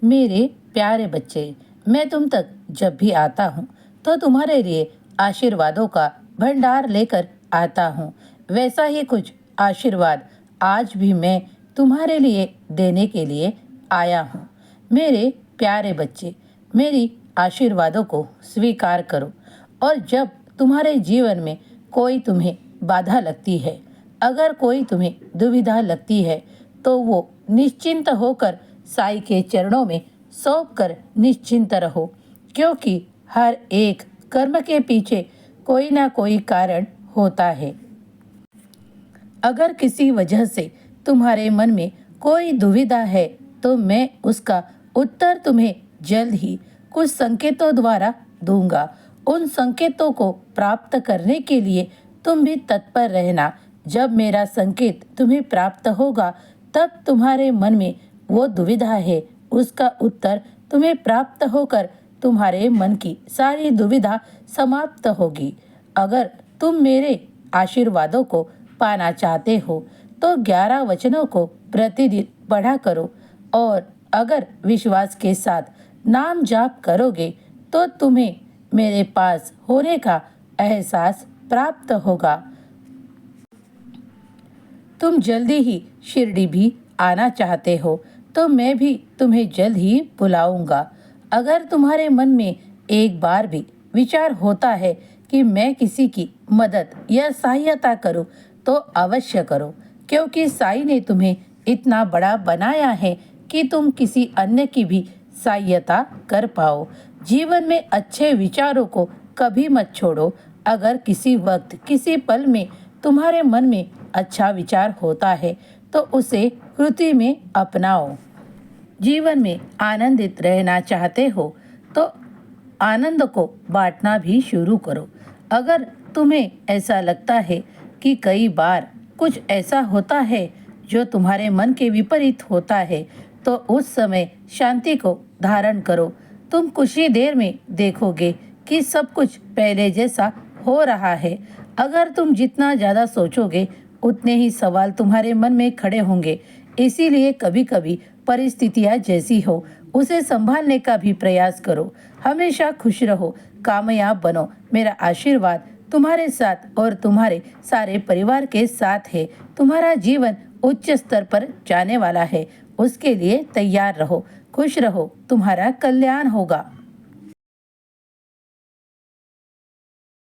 मेरे प्यारे बच्चे, मैं तुम तक जब भी आता हूँ तो तुम्हारे लिए आशीर्वादों का भंडार लेकर आता हूँ। वैसा ही कुछ आशीर्वाद आज भी मैं तुम्हारे लिए देने के लिए आया हूँ। मेरे प्यारे बच्चे, मेरी आशीर्वादों को स्वीकार करो। और जब तुम्हारे जीवन में कोई तुम्हें बाधा लगती है, अगर कोई तुम्हें दुविधा लगती है, तो वो निश्चिंत होकर साईं के चरणों में सौंप कर निश्चिंत रहो, क्योंकि हर एक कर्म के पीछे कोई ना कोई कारण होता है। अगर किसी वजह से तुम्हारे मन में कोई दुविधा है, तो मैं उसका उत्तर तुम्हें जल्द ही कुछ संकेतों द्वारा दूंगा। उन संकेतों को प्राप्त करने के लिए तुम भी तत्पर रहना। जब मेरा संकेत तुम्हें प्राप्त होगा, तब तुम्हारे मन में वो दुविधा है, उसका उत्तर तुम्हें प्राप्त होकर तुम्हारे मन की सारी दुविधा समाप्त होगी। अगर तुम मेरे आशीर्वादों को पाना चाहते हो, तो 11 वचनों को प्रतिदिन पढ़ा करो, और अगर विश्वास के साथ नाम जाप करोगे, तो तुम्हें मेरे पास होने का एहसास प्राप्त होगा। तुम जल्दी ही शिरडी भी आना चाहते हो, तो मैं भी तुम्हें जल्द ही बुलाऊंगा। अगर तुम्हारे मन में एक बार भी विचार होता है कि मैं किसी की मदद या सहायता करूं, तो अवश्य करो, क्योंकि साईं ने तुम्हें इतना बड़ा बनाया है कि तुम किसी अन्य की भी सहायता कर पाओ। जीवन में अच्छे विचारों को कभी मत छोड़ो। अगर किसी वक्त, किसी पल में तुम्हारे मन में अच्छा विचार होता है, तो उसे कृति में अपनाओ। जीवन में आनंदित रहना चाहते हो, तो आनंद को बांटना भी शुरू करो। अगर तुम्हें ऐसा लगता है कि कई बार कुछ ऐसा होता है जो तुम्हारे मन के विपरीत होता है, तो उस समय शांति को धारण करो। तुम कुछ ही देर में देखोगे कि सब कुछ पहले जैसा हो रहा है। अगर तुम जितना ज़्यादा सोचोगे, उतने ही सवाल तुम्हारे मन में खड़े होंगे। इसीलिए कभी कभी परिस्थितियाँ जैसी हो, उसे संभालने का भी प्रयास करो। हमेशा खुश रहो, कामयाब बनो। मेरा आशीर्वाद तुम्हारे साथ और तुम्हारे सारे परिवार के साथ है। तुम्हारा जीवन उच्च स्तर पर जाने वाला है, उसके लिए तैयार रहो। खुश रहो, तुम्हारा कल्याण होगा।